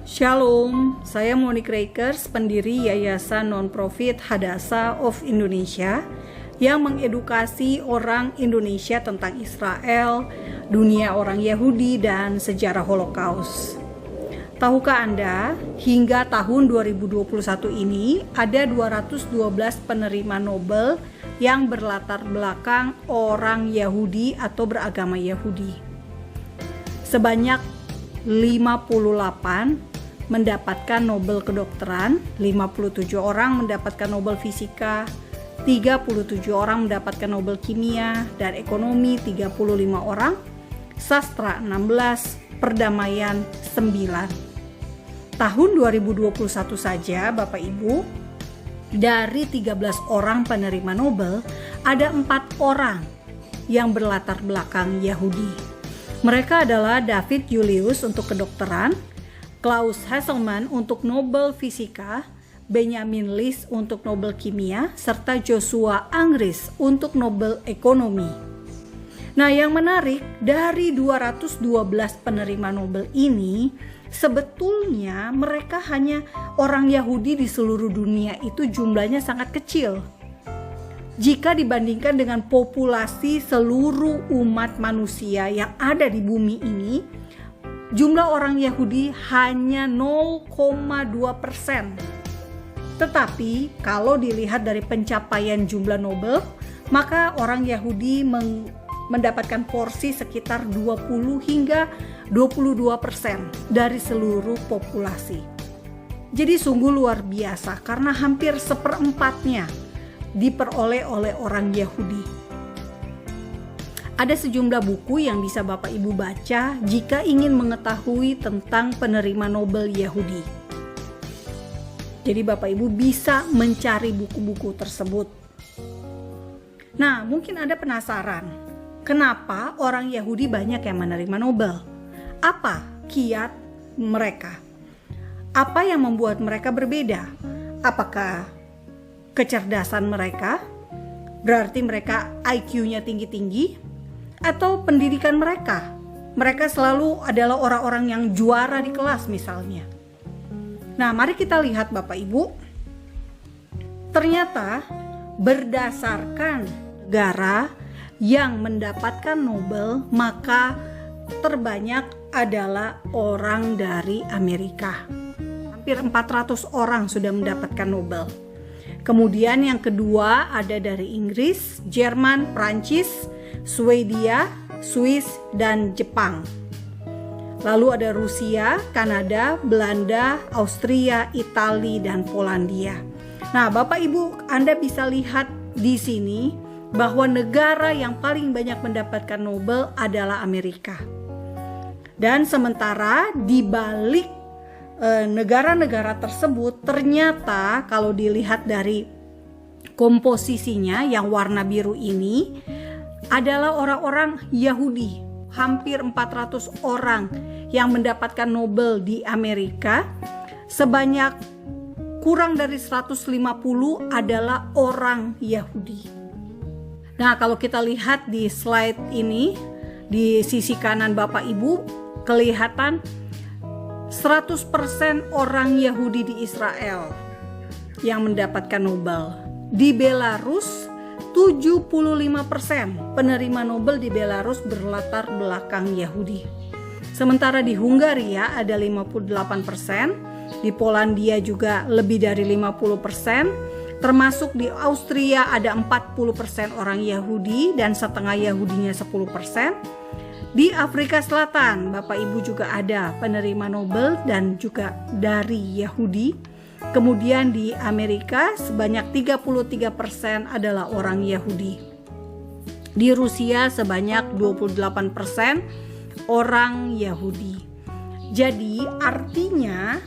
Shalom, saya Monique Rakers, pendiri Yayasan Non-Profit Hadassah of Indonesia yang mengedukasi orang Indonesia tentang Israel, dunia orang Yahudi, dan sejarah Holocaust. Tahukah Anda, hingga tahun 2021 ini ada 212 penerima Nobel yang berlatar belakang orang Yahudi atau beragama Yahudi. Sebanyak 58 mendapatkan Nobel kedokteran, 57 orang mendapatkan Nobel fisika, 37 orang mendapatkan Nobel kimia dan ekonomi, 35 orang, sastra 16, perdamaian 9. Tahun 2021 saja Bapak Ibu, dari 13 orang penerima Nobel, ada 4 orang yang berlatar belakang Yahudi. Mereka adalah David Julius untuk kedokteran, Klaus Hasselmann untuk Nobel Fisika, Benjamin List untuk Nobel Kimia, serta Joshua Angrist untuk Nobel Ekonomi. Nah, yang menarik, dari 212 penerima Nobel ini, sebetulnya mereka hanya orang Yahudi di seluruh dunia, itu jumlahnya sangat kecil. Jika dibandingkan dengan populasi seluruh umat manusia yang ada di bumi ini, jumlah orang Yahudi hanya 0,2%. Tetapi kalau dilihat dari pencapaian jumlah Nobel, maka orang Yahudi mendapatkan porsi sekitar 20 hingga 22% dari seluruh populasi. Jadi sungguh luar biasa karena hampir seperempatnya diperoleh oleh orang Yahudi. Ada sejumlah buku yang bisa Bapak Ibu baca jika ingin mengetahui tentang penerima Nobel Yahudi. Jadi Bapak Ibu bisa mencari buku-buku tersebut. Nah, mungkin Anda penasaran, kenapa orang Yahudi banyak yang menerima Nobel? Apa kiat mereka? Apa yang membuat mereka berbeda? Apakah kecerdasan mereka? Berarti mereka IQ-nya tinggi-tinggi? Atau pendidikan mereka? Mereka selalu adalah orang-orang yang juara di kelas misalnya. Nah, mari kita lihat Bapak Ibu. Ternyata berdasarkan negara yang mendapatkan Nobel, maka terbanyak adalah orang dari Amerika. Hampir 400 orang sudah mendapatkan Nobel. Kemudian yang kedua ada dari Inggris, Jerman, Prancis, Swedia, Swiss, dan Jepang. Lalu ada Rusia, Kanada, Belanda, Austria, Italia, dan Polandia. Nah, Bapak Ibu, Anda bisa lihat di sini bahwa negara yang paling banyak mendapatkan Nobel adalah Amerika. Dan sementara di balik negara-negara tersebut, ternyata kalau dilihat dari komposisinya yang warna biru ini, adalah orang-orang Yahudi. Hampir 400 orang yang mendapatkan Nobel di Amerika. Sebanyak kurang dari 150 adalah orang Yahudi. Nah, kalau kita lihat di slide ini, di sisi kanan Bapak Ibu, kelihatan 100% orang Yahudi di Israel yang mendapatkan Nobel. Di Belarus, 75% penerima Nobel di Belarus berlatar belakang Yahudi. Sementara di Hungaria ada 58%, di Polandia juga lebih dari 50%, termasuk di Austria ada 40% orang Yahudi dan setengah Yahudinya 10%. Di Afrika Selatan, Bapak Ibu juga ada penerima Nobel dan juga dari Yahudi. Kemudian di Amerika sebanyak 33% adalah orang Yahudi. Di Rusia sebanyak 28% orang Yahudi. Jadi artinya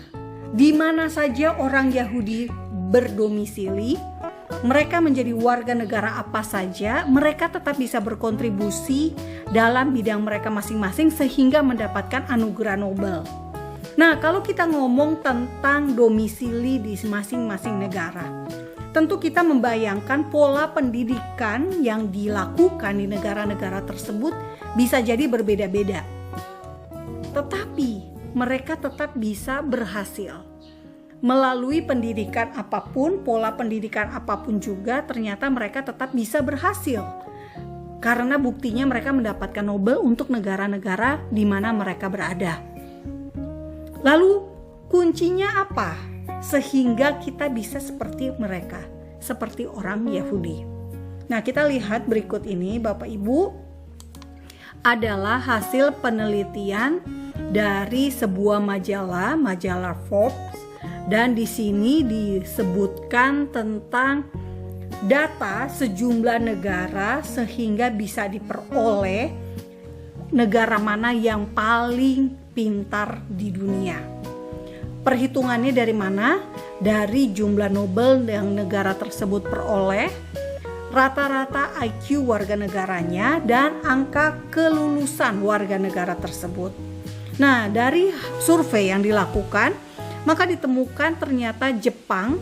di mana saja orang Yahudi berdomisili, mereka menjadi warga negara apa saja, mereka tetap bisa berkontribusi dalam bidang mereka masing-masing sehingga mendapatkan anugerah Nobel. Nah, kalau kita ngomong tentang domisili di masing-masing negara, tentu kita membayangkan pola pendidikan yang dilakukan di negara-negara tersebut bisa jadi berbeda-beda. Tetapi mereka tetap bisa berhasil. Melalui pendidikan apapun, pola pendidikan apapun juga, ternyata mereka tetap bisa berhasil. Karena buktinya mereka mendapatkan Nobel untuk negara-negara di mana mereka berada. Lalu kuncinya apa? Sehingga kita bisa seperti mereka, seperti orang Yahudi. Nah, kita lihat berikut ini Bapak Ibu, adalah hasil penelitian dari sebuah majalah Forbes, dan di sini disebutkan tentang data sejumlah negara sehingga bisa diperoleh negara mana yang paling pintar di dunia. Perhitungannya dari mana? Dari jumlah Nobel yang negara tersebut peroleh, rata-rata IQ warga negaranya, dan angka kelulusan warga negara tersebut. Nah, dari survei yang dilakukan, maka ditemukan ternyata Jepang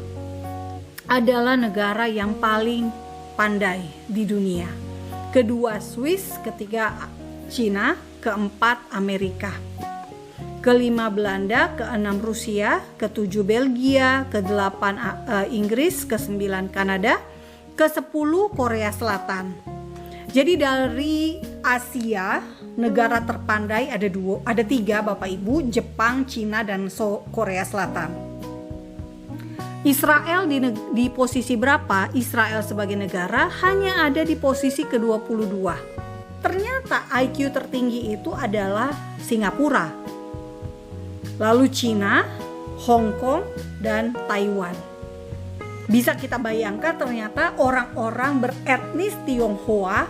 adalah negara yang paling pandai di dunia. Kedua Swiss, ketiga Cina, keempat Amerika. Kelima Belanda, keenam Rusia, ketujuh Belgia, kedelapan Inggris, kesembilan Kanada, kesepuluh Korea Selatan. Jadi dari Asia, negara terpandai ada tiga Bapak Ibu, Jepang, Cina, dan Korea Selatan. Israel di posisi berapa? Israel sebagai negara hanya ada di posisi ke-22. Ternyata IQ tertinggi itu adalah Singapura, lalu Cina, Hong Kong, dan Taiwan. Bisa kita bayangkan ternyata orang-orang beretnis Tionghoa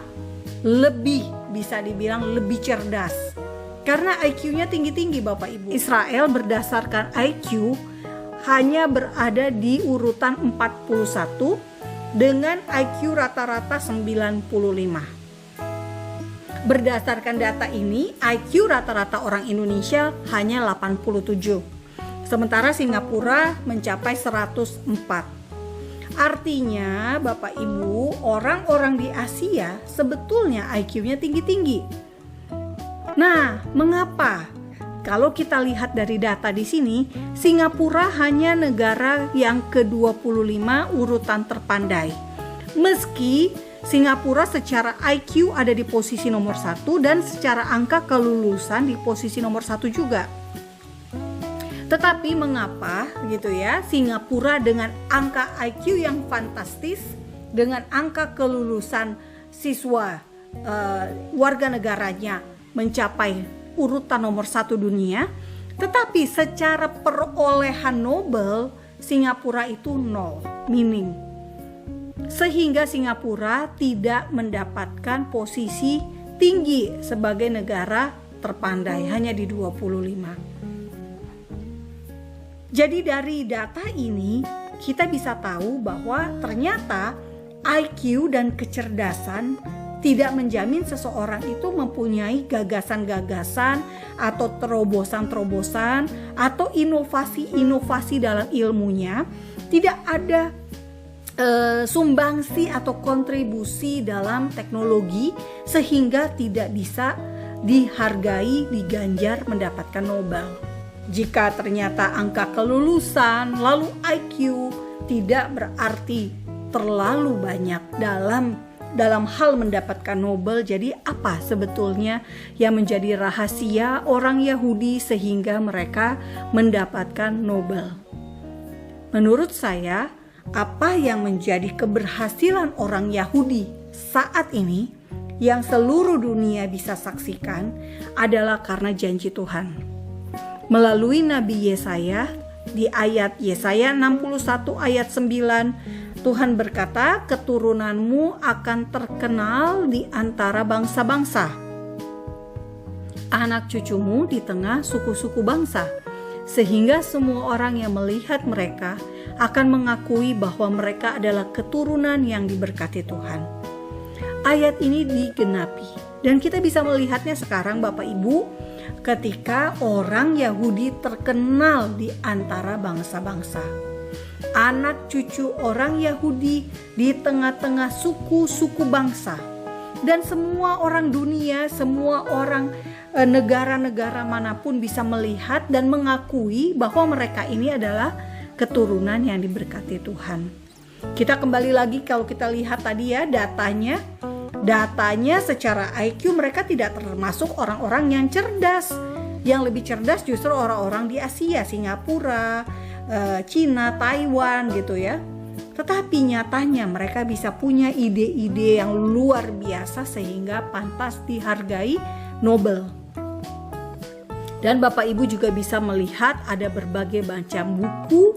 bisa dibilang lebih cerdas karena IQ-nya tinggi-tinggi Bapak Ibu. Israel berdasarkan IQ hanya berada di urutan 41 dengan IQ rata-rata 95. Berdasarkan data ini, IQ rata-rata orang Indonesia hanya 87. Sementara Singapura mencapai 104. Artinya Bapak Ibu, orang-orang di Asia sebetulnya IQ-nya tinggi-tinggi. Nah, mengapa? Kalau kita lihat dari data di sini, Singapura hanya negara yang ke-25 urutan terpandai. Meski Singapura secara IQ ada di posisi nomor 1 dan secara angka kelulusan di posisi nomor 1 juga. Tetapi mengapa gitu ya, Singapura dengan angka IQ yang fantastis, dengan angka kelulusan siswa warga negaranya mencapai urutan nomor 1 dunia, tetapi secara perolehan Nobel Singapura itu 0, minim. Sehingga Singapura tidak mendapatkan posisi tinggi sebagai negara terpandai, hanya di 25. Jadi dari data ini kita bisa tahu bahwa ternyata IQ dan kecerdasan tidak menjamin seseorang itu mempunyai gagasan-gagasan atau terobosan-terobosan atau inovasi-inovasi dalam ilmunya. Tidak ada sumbangsi atau kontribusi dalam teknologi sehingga tidak bisa dihargai, diganjar mendapatkan Nobel. Jika ternyata angka kelulusan lalu IQ tidak berarti terlalu banyak dalam hal mendapatkan Nobel, jadi apa sebetulnya yang menjadi rahasia orang Yahudi sehingga mereka mendapatkan Nobel? Menurut saya, apa yang menjadi keberhasilan orang Yahudi saat ini yang seluruh dunia bisa saksikan adalah karena janji Tuhan. Melalui Nabi Yesaya, di ayat Yesaya 61 ayat 9, Tuhan berkata, keturunanmu akan terkenal di antara bangsa-bangsa, anak cucumu di tengah suku-suku bangsa, sehingga semua orang yang melihat mereka akan mengakui bahwa mereka adalah keturunan yang diberkati Tuhan. Ayat ini digenapi dan kita bisa melihatnya sekarang Bapak Ibu, ketika orang Yahudi terkenal di antara bangsa-bangsa. Anak cucu orang Yahudi di tengah-tengah suku-suku bangsa. Dan semua orang dunia, semua orang negara-negara manapun bisa melihat dan mengakui bahwa mereka ini adalah keturunan yang diberkati Tuhan. Kita kembali lagi, kalau kita lihat tadi ya datanya secara IQ mereka tidak termasuk orang-orang yang cerdas. Yang lebih cerdas justru orang-orang di Asia, Singapura, Cina, Taiwan gitu ya. Tetapi nyatanya mereka bisa punya ide-ide yang luar biasa sehingga pantas dihargai Nobel. Dan Bapak Ibu juga bisa melihat ada berbagai macam buku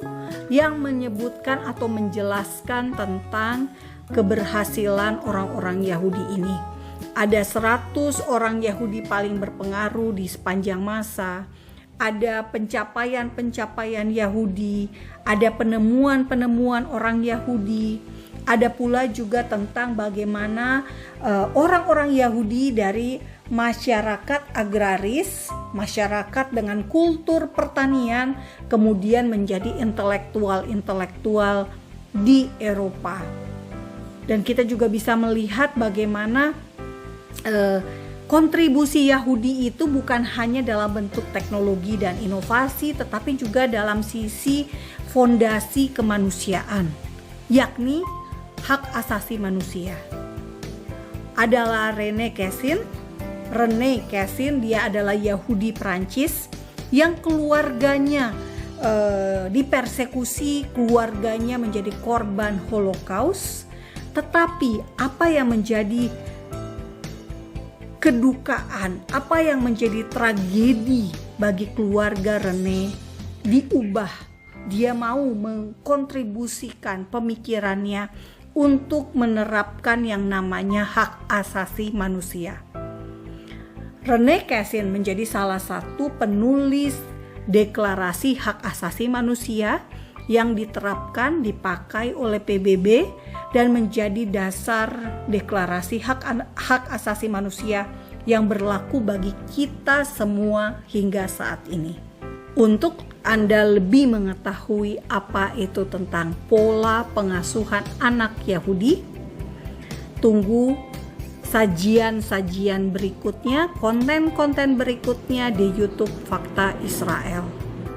yang menyebutkan atau menjelaskan tentang keberhasilan orang-orang Yahudi ini. Ada 100 orang Yahudi paling berpengaruh di sepanjang masa. Ada pencapaian-pencapaian Yahudi, ada penemuan-penemuan orang Yahudi. Ada pula juga tentang bagaimana orang-orang Yahudi dari masyarakat agraris, masyarakat dengan kultur pertanian, kemudian menjadi intelektual di Eropa. Dan kita juga bisa melihat bagaimana kontribusi Yahudi itu bukan hanya dalam bentuk teknologi dan inovasi, tetapi juga dalam sisi fondasi kemanusiaan, yakni hak asasi manusia. Adalah René Cassin, dia adalah Yahudi Prancis yang keluarganya dipersekusi, keluarganya menjadi korban Holocaust. Tetapi apa yang menjadi kedukaan, apa yang menjadi tragedi bagi keluarga René diubah. Dia mau mengkontribusikan pemikirannya untuk menerapkan yang namanya hak asasi manusia. René Cassin menjadi salah satu penulis deklarasi hak asasi manusia yang dipakai oleh PBB dan menjadi dasar deklarasi hak asasi manusia yang berlaku bagi kita semua hingga saat ini. Untuk Anda lebih mengetahui apa itu tentang pola pengasuhan anak Yahudi, tunggu sajian-sajian berikutnya, konten-konten berikutnya di YouTube Fakta Israel.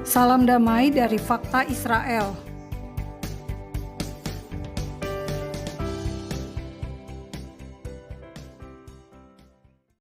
Salam damai dari Fakta Israel.